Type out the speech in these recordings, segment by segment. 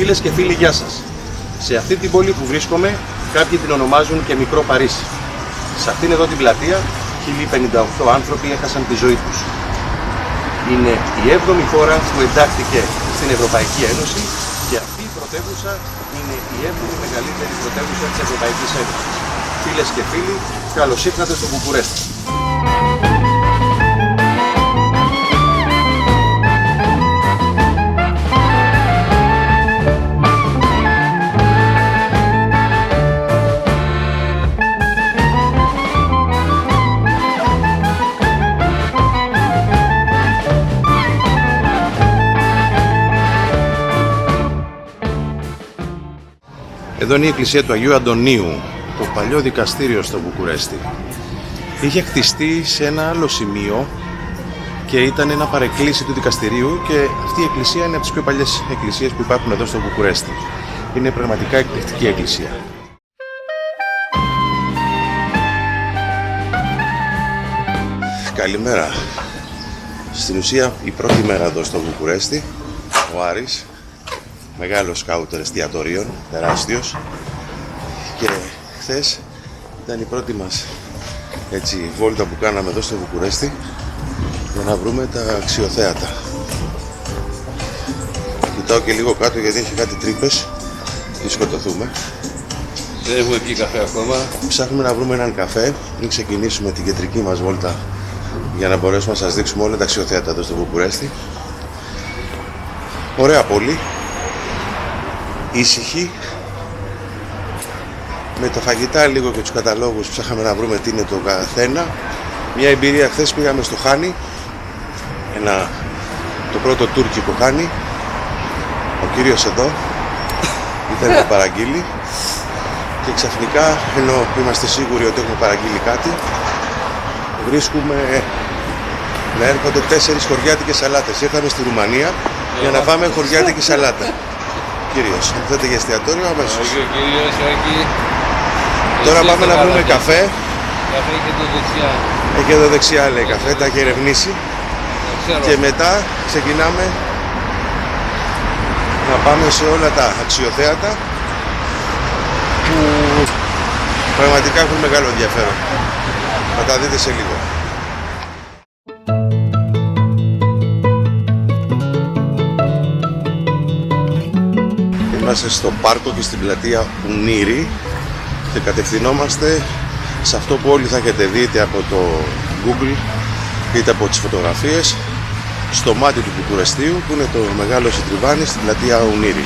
Φίλες και φίλοι, γεια σας. Σε αυτή την πόλη που βρίσκομαι, κάποιοι την ονομάζουν και Μικρό Παρίσι. Σε αυτήν εδώ την πλατεία, 1058 άνθρωποι έχασαν τη ζωή τους. Είναι η 7η χώρα που εντάχθηκε στην Ευρωπαϊκή Ένωση και αυτή η πρωτεύουσα είναι η 7η μεγαλύτερη πρωτεύουσα της Ευρωπαϊκής Ένωσης. Φίλες και φίλοι, καλώς ήρθατε στο Βουκουρέστι. Εδώ είναι η εκκλησία του Αγίου Αντωνίου, το παλιό δικαστήριο στο Βουκουρέστι. Είχε χτιστεί σε ένα άλλο σημείο και ήταν ένα παρεκκλήσι του δικαστηρίου και αυτή η εκκλησία είναι από τις πιο παλιές εκκλησίες που υπάρχουν εδώ στο Βουκουρέστι. Είναι πραγματικά εκπληκτική εκκλησία. Καλημέρα. Στην ουσία η πρώτη μέρα εδώ στο Βουκουρέστι, ο Άρης, μεγάλος σκάουτερ εστιατορίων, τεράστιος, και χθες ήταν η πρώτη μας βόλτα που κάναμε εδώ στο Βουκουρέστι για να βρούμε τα αξιοθέατα. Κοιτάω και λίγο κάτω γιατί έχει κάτι τρύπες και σκοτωθούμε. Δεν έχουμε πιει καφέ ακόμα. Ψάχνουμε να βρούμε έναν καφέ πριν ξεκινήσουμε την κεντρική μας βόλτα για να μπορέσουμε να σας δείξουμε όλα τα αξιοθέατα εδώ στο Βουκουρέστι. Ωραία πόλη, ήσυχη, με τα φαγητά λίγο και τους καταλόγους ψάχαμε να βρούμε τι είναι το καθένα. Μια εμπειρία, χθες πήγαμε στο Χάνι, το πρώτο τουρκικό Χάνι. Ο κύριος εδώ ήθελε να παραγγείλει και ξαφνικά, ενώ είμαστε σίγουροι ότι έχουμε παραγγείλει κάτι, βρίσκουμε να έρχονται 4 χωριάτικες σαλάτες. Ήρθαμε στη Ρουμανία για να φάμε χωριάτικη σαλάτα. Κύριος, αν θέλετε για εστιατόριο, αμέσως. Τώρα πάμε να βρούμε καφέ. Καφέ και εδώ δεξιά. Έχει εδώ δεξιά, λέει, καφέ, τα έχει ερευνήσει. Και μετά ξεκινάμε να πάμε σε όλα τα αξιοθέατα που πραγματικά έχουν μεγάλο ενδιαφέρον. Θα τα δείτε σε λίγο. Είμαστε στο πάρκο και στην πλατεία Ουνίρη και κατευθυνόμαστε σε αυτό που όλοι θα έχετε δει είτε από το Google είτε από τις φωτογραφίες, στο μάτι του Βουκουρεστίου, που είναι το μεγάλο σιτριβάνι στην πλατεία Ουνίρη.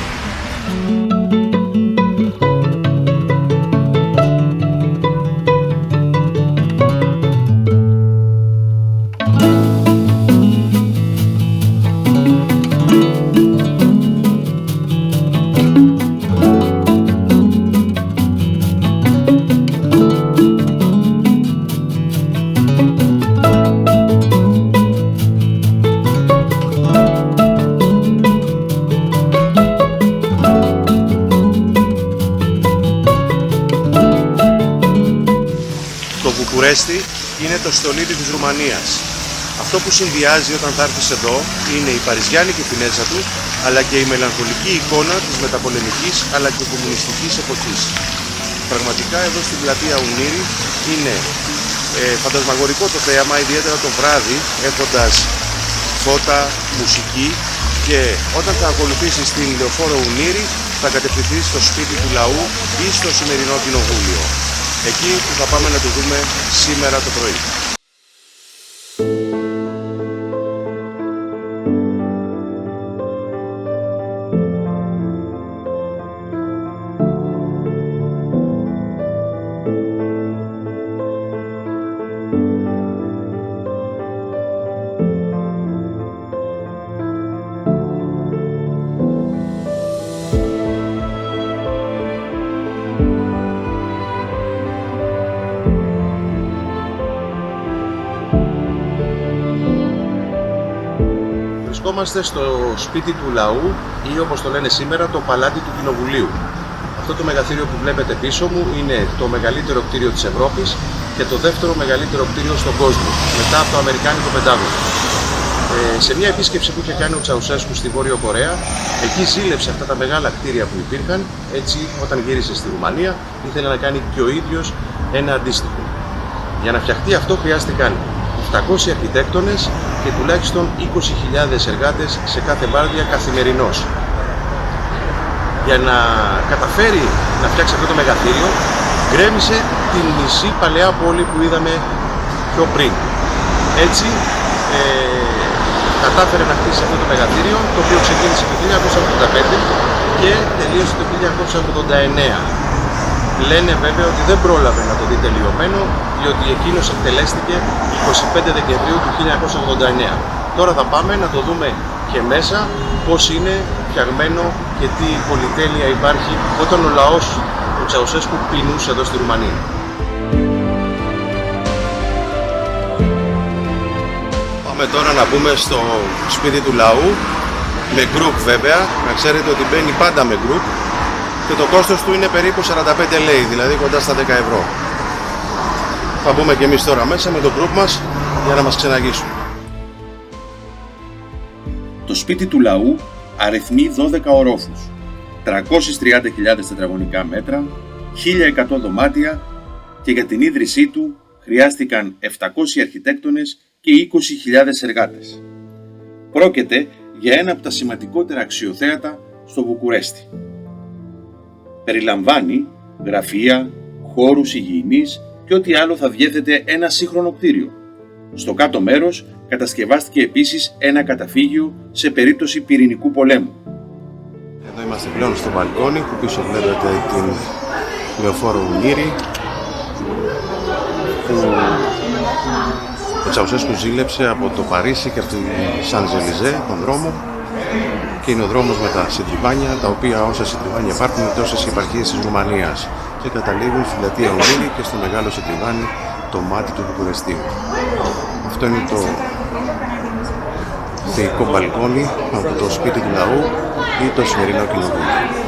Το Βουκουρέστι είναι το στολίδι της Ρουμανίας. Αυτό που συνδυάζει όταν θα έρθεις εδώ είναι η παριζιάνικη φινέζα του, αλλά και η μελαγχολική εικόνα της μεταπολεμικής αλλά και κομμουνιστικής εποχής. Πραγματικά εδώ στην πλατεία Ουνήρη είναι φαντασμαγορικό το θέαμα, ιδιαίτερα το βράδυ, έχοντας φώτα, μουσική, και όταν θα ακολουθήσεις την Λεωφόρο Ουνήρη θα κατευθυνθείς στο σπίτι του λαού ή στο σημερινό κοινοβούλιο, εκεί που θα πάμε να το δούμε σήμερα το πρωί. Βρισκόμαστε στο σπίτι του λαού ή, όπως το λένε σήμερα, το παλάτι του Κοινοβουλίου. Αυτό το μεγαθύριο που βλέπετε πίσω μου είναι το μεγαλύτερο κτίριο της Ευρώπης και το δεύτερο μεγαλύτερο κτίριο στον κόσμο, μετά από το Αμερικάνικο Πεντάγωνο. Σε μια επίσκεψη που είχε κάνει ο Τσαουσέσκου στη Βόρειο Κορέα, εκεί ζήλεψε αυτά τα μεγάλα κτίρια που υπήρχαν. Έτσι, όταν γύρισε στη Ρουμανία, ήθελε να κάνει και ο ίδιος ένα αντίστοιχο. Για να φτιαχτεί αυτό χρειάστηκαν 700 αρχιτέκτονες και τουλάχιστον 20.000 εργάτες σε κάθε βάρδια καθημερινώς. Για να καταφέρει να φτιάξει αυτό το μεγαθύριο, γκρέμισε την μισή παλαιά πόλη που είδαμε πιο πριν. Έτσι κατάφερε να χτίσει αυτό το μεγαθύριο, το οποίο ξεκίνησε το 1985 και τελείωσε το 1989. Λένε βέβαια ότι δεν πρόλαβε να το δει τελειωμένο, διότι εκείνος εκτελέστηκε 25 Δεκεμβρίου του 1989. Τώρα θα πάμε να το δούμε και μέσα πώς είναι φτιαγμένο και τι πολυτέλεια υπάρχει όταν ο λαός του Τσαουσέσκου πεινούσε εδώ στη Ρουμανία. Πάμε τώρα να μπούμε στο σπίτι του λαού, με γκρουπ βέβαια, να ξέρετε ότι μπαίνει πάντα με γκρουπ. Και το κόστος του είναι περίπου 45 λei, δηλαδή κοντά στα 10 ευρώ. Θα μπούμε και εμείς τώρα μέσα με το γκρουπ μας για να μας ξεναγήσουν. Το σπίτι του λαού αριθμεί 12 ορόφους, 330.000 τετραγωνικά μέτρα, 1.100 δωμάτια και για την ίδρυσή του χρειάστηκαν 700 αρχιτέκτονες και 20.000 εργάτες. Πρόκειται για ένα από τα σημαντικότερα αξιοθέατα στο Βουκουρέστι. Περιλαμβάνει γραφεία, χώρους υγιεινής και ό,τι άλλο θα διέθετε ένα σύγχρονο κτίριο. Στο κάτω μέρος κατασκευάστηκε επίσης ένα καταφύγιο σε περίπτωση πυρηνικού πολέμου. Εδώ είμαστε πλέον στο μπαλκόνι που πίσω βλέπετε την Λεωφόρο Ουνήρη, που ο Τσαουσέσκου ζήλεψε από το Παρίσι και από τη Σαντζελιζέ, τον δρόμο, και είναι ο δρόμος με τα συντριβάνια, τα οποία όσα συντριβάνια υπάρχουν είναι τόσες επαρχίες της Ρουμανίας, και καταλήγουν στην πλατεία Ουνήρη και στο μεγάλο συντριβάνι, το μάτι του Βουκουρεστίου. Αυτό είναι το θεϊκό μπαλκόνι από το σπίτι του λαού ή το σημερινό κοινοβούλιο.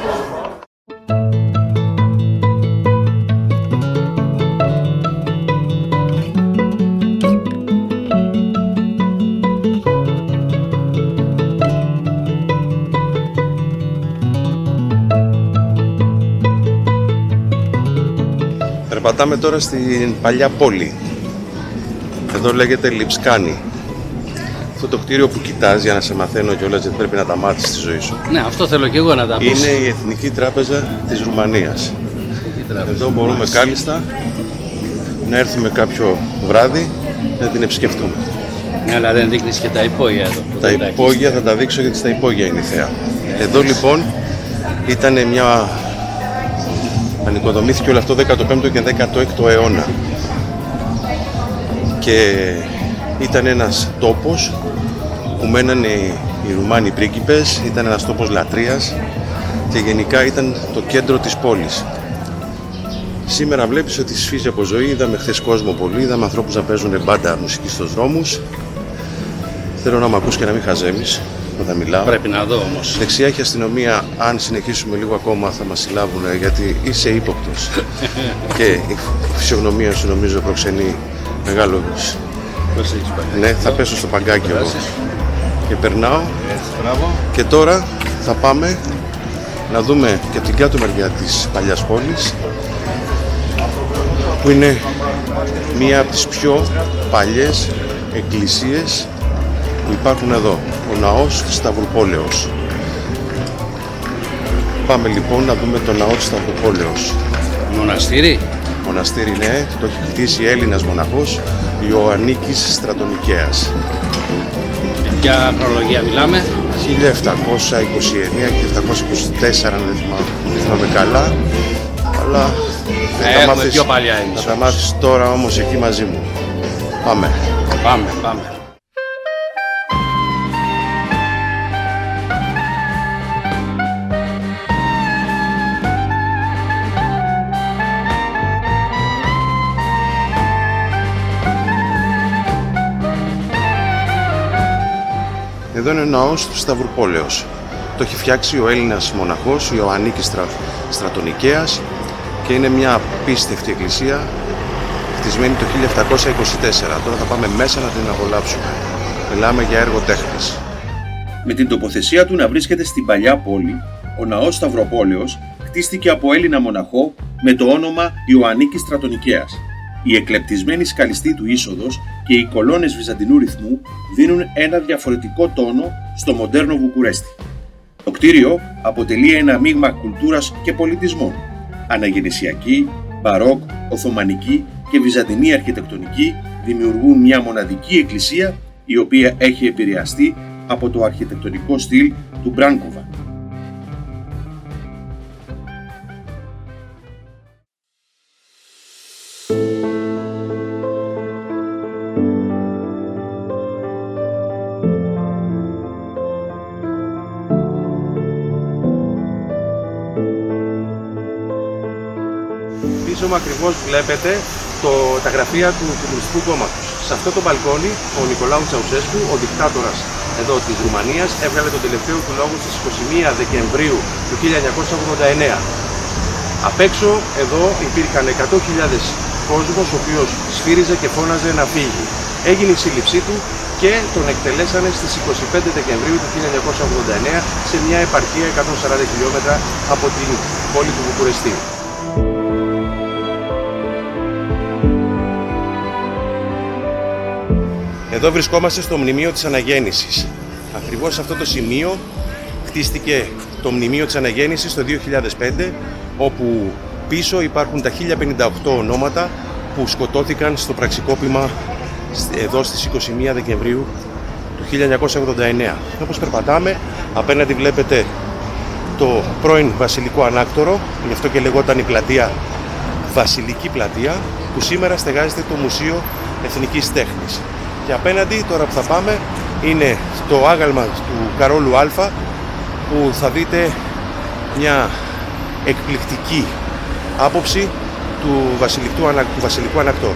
Περπατάμε τώρα στην παλιά πόλη. Εδώ λέγεται Λιψκάνη. Αυτό το κτίριο που κοιτάς, για να σε μαθαίνω κιόλας, γιατί πρέπει να τα μάθεις στη ζωή σου. Ναι, αυτό θέλω και εγώ να τα πω. Είναι η Εθνική Τράπεζα της Ρουμανίας. Εδώ μπορούμε κάλλιστα να έρθουμε κάποιο βράδυ να την επισκεφτούμε. Ναι, αλλά δεν δείχνεις και τα υπόγεια εδώ. Τα υπόγεια θα τα δείξω, γιατί στα υπόγεια είναι η θέα. Εδώ λοιπόν ήταν μια... ανοικοδομήθηκε όλο αυτό 15ο και 16ο αιώνα. Και ήταν ένας τόπος που μένανε οι Ρουμάνοι πρίγκιπες, ήταν ένας τόπος λατρείας και γενικά ήταν το κέντρο της πόλης. Σήμερα βλέπεις ότι σφίζει από ζωή, είδαμε χθες κόσμο πολύ, είδαμε ανθρώπους να παίζουν μπάντα μουσική στους δρόμους. Θέλω να μ' ακούς και να μην χαζέμεις όταν μιλάω. Πρέπει να δω όμως. Δεξιά έχει αστυνομία, αν συνεχίσουμε λίγο ακόμα θα μας συλλάβουν, γιατί είσαι ύποπτος. Και η φυσιογνωμία σου νομίζω προξενεί Μεγάλος. Πώς έχεις πάει? Ναι, θα πέσω στο παγκάκι εγώ. Περάσεις. Και περνάω. Έτσι, μπράβο. Και τώρα θα πάμε να δούμε και την κάτω μεριά της παλιάς πόλης, που είναι μία από τις πιο παλιές εκκλησίες που υπάρχουν εδώ, ο ναός της Σταυρουπόλεως. Πάμε λοιπόν να δούμε το ναό της Σταυρουπόλεως. Μοναστήρι. Μοναστήρι, ναι, το έχει χτίσει Έλληνας μοναχός, Ιωαννίκης Στρατονικέας. Ποια χρονολογία μιλάμε? 1729 και 1724, αν δεν θυμάμαι καλά, αλλά Έχουμε πιο παλιά εμείς. θα τα μάθεις τώρα όμως εκεί μαζί μου. Πάμε. Πάμε. Εδώ είναι ο ναός του Σταυρουπόλεως. Το έχει φτιάξει ο Έλληνας μοναχός Ιωαννίκης Στρατονικέας και είναι μια απίστευτη εκκλησία χτισμένη το 1724. Τώρα θα πάμε μέσα να την απολαύσουμε. Μιλάμε για έργο τέχνης. Με την τοποθεσία του να βρίσκεται στην παλιά πόλη, ο ναός Σταυρουπόλεως χτίστηκε από Έλληνα μοναχό με το όνομα Ιωαννίκης Στρατονικέας. Η εκλεπτισμένη σκαλιστή του είσοδος και οι κολόνες βυζαντινού ρυθμού δίνουν ένα διαφορετικό τόνο στο μοντέρνο Βουκουρέστι. Το κτίριο αποτελεί ένα μείγμα κουλτούρας και πολιτισμών. Αναγεννησιακή, μπαρόκ, οθωμανική και βυζαντινή αρχιτεκτονική δημιουργούν μια μοναδική εκκλησία η οποία έχει επηρεαστεί από το αρχιτεκτονικό στυλ του Μπράνκοβα. Πίσω μου ακριβώς βλέπετε τα γραφεία του Κομμουνιστικού Κόμματος. Σε αυτό το μπαλκόνι ο Νικολάου Τσαουσέσκου, ο δικτάτορας εδώ της Ρουμανίας, έβγαλε τον τελευταίο του λόγο στις 21 Δεκεμβρίου του 1989. Απ' έξω εδώ υπήρχαν 100.000 κόσμος, ο οποίος σφύριζε και φώναζε να φύγει. Έγινε η σύλληψή του και τον εκτελέσανε στις 25 Δεκεμβρίου του 1989 σε μια επαρχία 140 χιλιόμετρα από την πόλη του Βουκουρεστίου. Εδώ βρισκόμαστε στο Μνημείο της Αναγέννησης. Ακριβώς σε αυτό το σημείο χτίστηκε το Μνημείο της Αναγέννησης το 2005, όπου πίσω υπάρχουν τα 1058 ονόματα που σκοτώθηκαν στο πραξικόπημα εδώ στις 21 Δεκεμβρίου του 1989. Όπως περπατάμε, απέναντι βλέπετε το πρώην Βασιλικό Ανάκτορο, γι' αυτό και λεγόταν η πλατεία Βασιλική Πλατεία, που σήμερα στεγάζεται το Μουσείο Εθνικής Τέχνης. Και απέναντι, τώρα που θα πάμε, είναι το άγαλμα του Καρόλου Α, που θα δείτε μια εκπληκτική άποψη του Βασιλικού Ανακτόρου.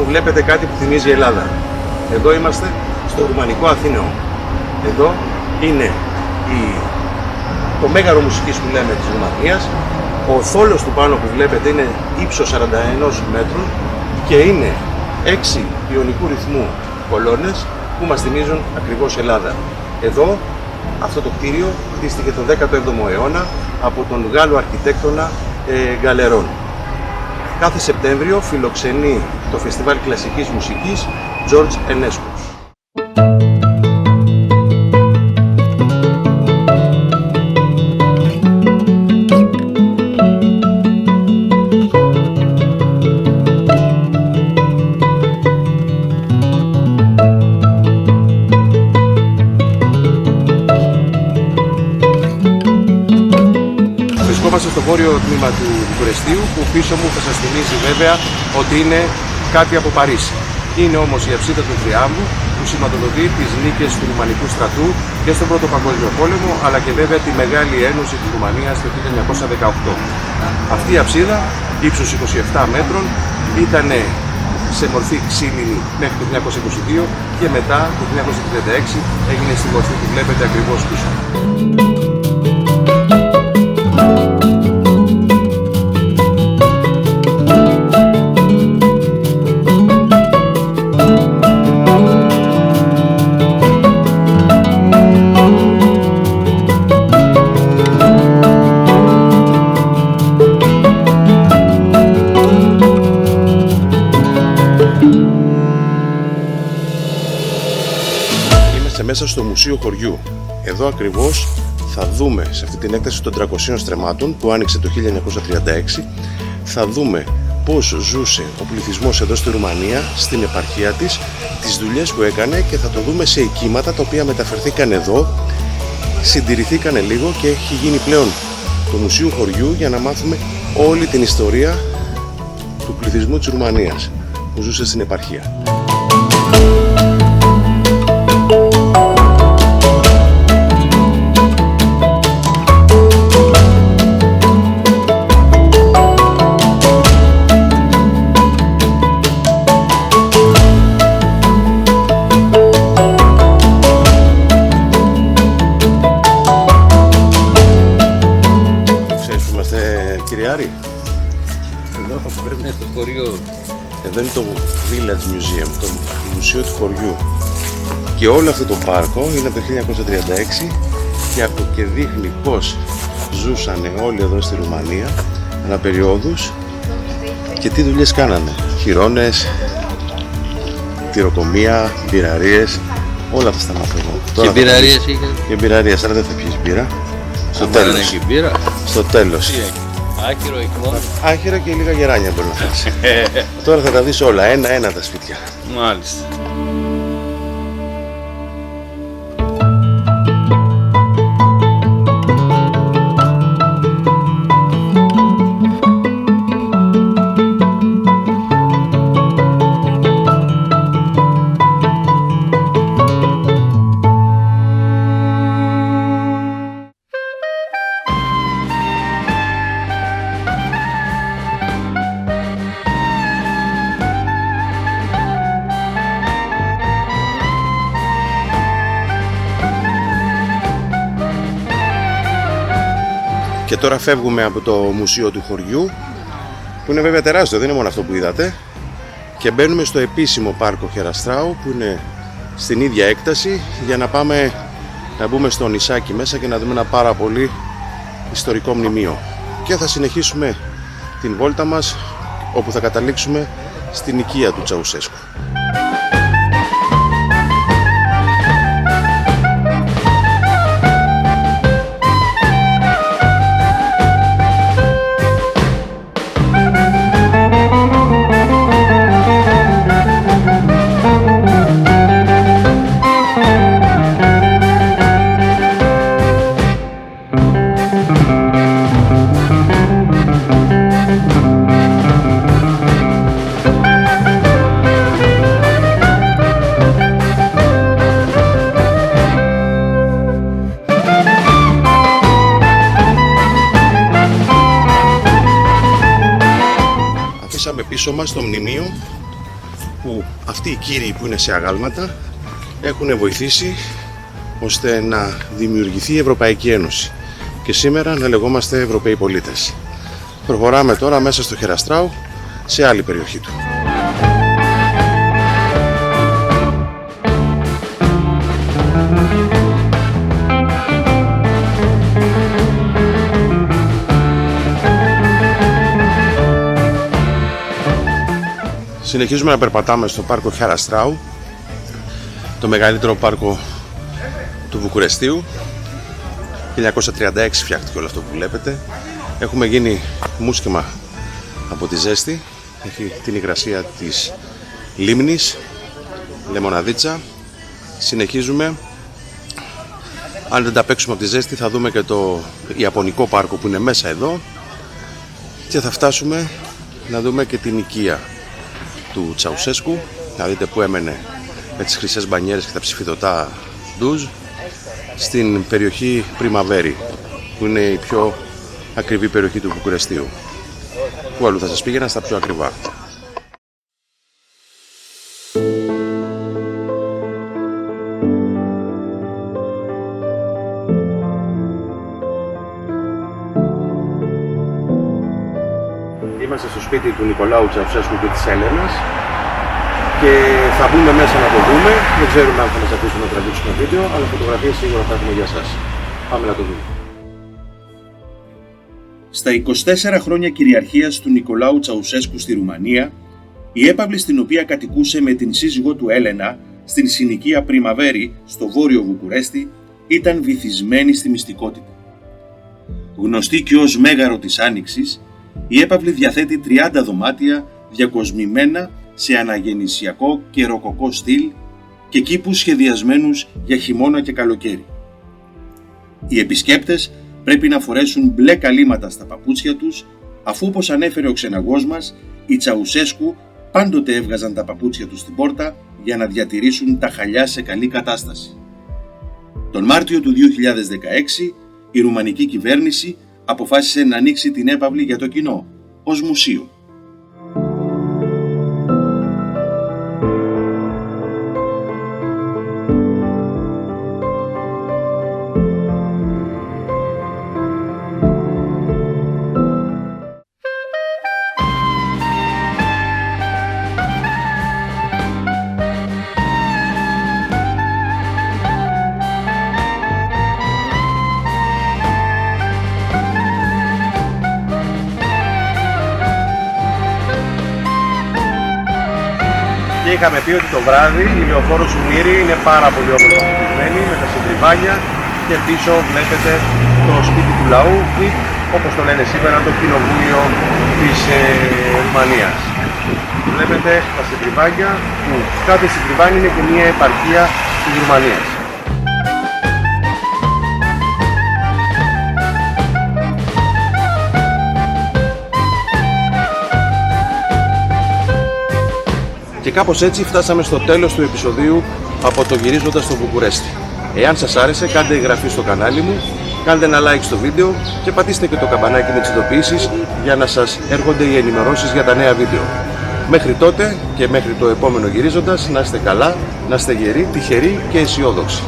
Βλέπετε κάτι που θυμίζει η Ελλάδα. Εδώ είμαστε στο Ρουμανικό Αθήνεο. Εδώ είναι το μέγαρο μουσικής που λέμε της Ρουμανίας. Ο θόλος του πάνω που βλέπετε είναι ύψος 41 μέτρων και είναι 6 ιωνικού ρυθμού κολόνες που μας θυμίζουν ακριβώς Ελλάδα. Εδώ αυτό το κτίριο χτίστηκε τον 17ο αιώνα από τον Γάλλο αρχιτέκτονα Γκαλερόν. Κάθε Σεπτέμβριο φιλοξενεί το Φεστιβάλ Κλασικής Μουσικής George Enescu. Βρισκόμαστε στο βόρειο τμήμα του Βουκουρεστίου, που πίσω μου θα σας θυμίζει βέβαια ότι είναι κάτι από Παρίσι. Είναι όμως η αψίδα του Θριάμβου που σηματοδοτεί τις νίκες του Ρουμανικού στρατού και στον Πρώτο Παγκόσμιο Πόλεμο, αλλά και βέβαια τη Μεγάλη Ένωση της Ρουμανίας το 1918. Αυτή η αψίδα ύψους 27 μέτρων ήταν σε μορφή ξύλινη μέχρι το 1922 και μετά το 1936 έγινε στη μορφή που βλέπετε ακριβώς πίσω. Μέσα στο Μουσείο Χωριού. Εδώ ακριβώς θα δούμε, σε αυτή την έκταση των 300 στρεμμάτων που άνοιξε το 1936, θα δούμε πώς ζούσε ο πληθυσμός εδώ στη Ρουμανία, στην επαρχία της, τις δουλειές που έκανε, και θα το δούμε σε οικίματα τα οποία μεταφερθήκαν εδώ, συντηρηθήκανε λίγο και έχει γίνει πλέον το Μουσείο Χωριού για να μάθουμε όλη την ιστορία του πληθυσμού της Ρουμανίας που ζούσε στην επαρχία. Εδώ είναι το Village Museum, το Μουσείο του Χωριού, και όλο αυτό το πάρκο είναι από το 1936 και δείχνει πως ζούσαν όλοι εδώ στη Ρουμανία ανά περιόδους και τι δουλειές κάνανε. Χειρώνες, τυροκομεία, μπειραρίες, όλα αυτά στα μάθω εδώ. Και μπειραρίες είχε. Και μπειραρίες, αλλά δεν θα πιείς μπύρα. Στο τέλος. Στο τέλος. Άχυρο, εκμό. Άχυρο και λίγα γεράνια μπορεί να φας. Τώρα θα τα δεις όλα, ένα-ένα τα σπίτια. Μάλιστα. Και τώρα φεύγουμε από το Μουσείο του Χωριού, που είναι βέβαια τεράστιο, δεν είναι μόνο αυτό που είδατε, και μπαίνουμε στο επίσημο πάρκο Χεραστράου που είναι στην ίδια έκταση, για να πάμε να μπούμε στο νησάκι μέσα και να δούμε ένα πάρα πολύ ιστορικό μνημείο. Και θα συνεχίσουμε την βόλτα μας, όπου θα καταλήξουμε στην οικία του Τσαουσέσκου. Πίσω μας το μνημείο, που αυτοί οι κύριοι που είναι σε αγάλματα έχουν βοηθήσει ώστε να δημιουργηθεί η Ευρωπαϊκή Ένωση και σήμερα να λεγόμαστε Ευρωπαίοι πολίτες. Προχωράμε τώρα μέσα στο Χεραστράου, σε άλλη περιοχή του. Συνεχίζουμε να περπατάμε στο πάρκο Χεραστράου, το μεγαλύτερο πάρκο του Βουκουρεστίου. 1936 φτιάχτηκε όλο αυτό που βλέπετε. Έχουμε γίνει μουσκεμα από τη ζέστη. Έχει την υγρασία της λίμνης, λεμοναδίτσα. Συνεχίζουμε. Αν δεν τα παίξουμε από τη ζέστη θα δούμε και το Ιαπωνικό πάρκο που είναι μέσα εδώ. Και θα φτάσουμε να δούμε και την οικία του Τσαουσέσκου, να δείτε που έμενε με τις χρυσές μπανιέρες και τα ψηφιδωτά ντουζ, στην περιοχή Πριμαβέρι, που είναι η πιο ακριβή περιοχή του Βουκουρεστίου. Πού αλλού θα σας πήγαινα στα πιο ακριβά. σπίτι του Νικολάου Τσαουσέσκου και της Έλενας και θα μπούμε μέσα να το δούμε. Δεν ξέρουμε αν θα μας αφήσουν να τραβήξουμε βίντεο, αλλά φωτογραφίες σίγουρα θα έχουμε για σας. Πάμε να το δούμε. Στα 24 χρόνια κυριαρχίας του Νικολάου Τσαουσέσκου στη Ρουμανία, η έπαυλη στην οποία κατοικούσε με την σύζυγό του Έλενα στην συνοικία Πριμαβέρη στο βόρειο Βουκουρέστι ήταν βυθισμένη στη μυστικότητα. Γνωστή και ως Μέγαρο της Άνοιξης, η έπαυλη διαθέτει 30 δωμάτια διακοσμημένα σε αναγεννησιακό και ροκοκό στυλ και κήπους σχεδιασμένους για χειμώνα και καλοκαίρι. Οι επισκέπτες πρέπει να φορέσουν μπλε καλύματα στα παπούτσια τους, αφού όπως ανέφερε ο ξεναγός μας, οι Τσαουσέσκου πάντοτε έβγαζαν τα παπούτσια τους στην πόρτα για να διατηρήσουν τα χαλιά σε καλή κατάσταση. Τον Μάρτιο του 2016, η ρουμανική κυβέρνηση αποφάσισε να ανοίξει την έπαυλη για το κοινό, ως μουσείο. Και είχαμε πει ότι το βράδυ η λεωφόρος Σουμήρη είναι πάρα πολύ όμορφα φτιαγμένη με τα συντριβάνια και πίσω βλέπετε το σπίτι του λαού ή όπως το λένε σήμερα το κοινοβούλιο της Ρουμανίας. Βλέπετε τα συντριβάνια που κάθε συντριβάνι είναι και μια επαρχία της Ρουμανίας. Και κάπως έτσι φτάσαμε στο τέλος του επεισοδίου από το Γυρίζοντας στο Βουκουρέστι. Εάν σας άρεσε, κάντε εγγραφή στο κανάλι μου, κάντε ένα like στο βίντεο και πατήστε και το καμπανάκι με τις ειδοποιήσεις για να σας έρχονται οι ενημερώσεις για τα νέα βίντεο. Μέχρι τότε και μέχρι το επόμενο Γυρίζοντας, να είστε καλά, να είστε γεροί, τυχεροί και αισιόδοξοι.